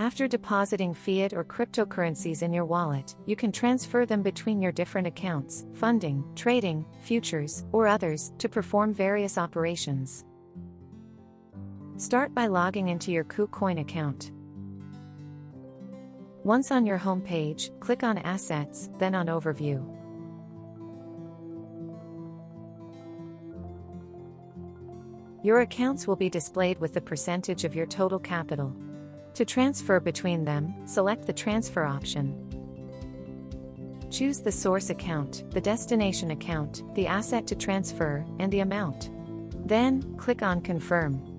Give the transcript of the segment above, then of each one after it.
After depositing fiat or cryptocurrencies in your wallet, you can transfer them between your different accounts, funding, trading, futures, or others, to perform various operations. Start by logging into your KuCoin account. Once on your home page, click on Assets, then on Overview. Your accounts will be displayed with the percentage of your total capital. To transfer between them, select the Transfer option. Choose the source account, the destination account, the asset to transfer, and the amount. Then, click on Confirm.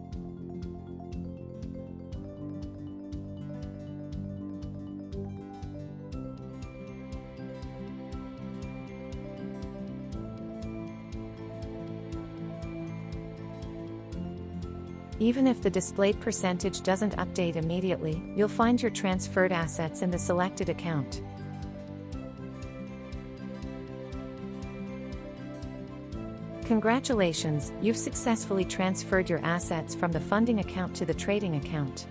Even if the displayed percentage doesn't update immediately, you'll find your transferred assets in the selected account. Congratulations, you've successfully transferred your assets from the funding account to the trading account.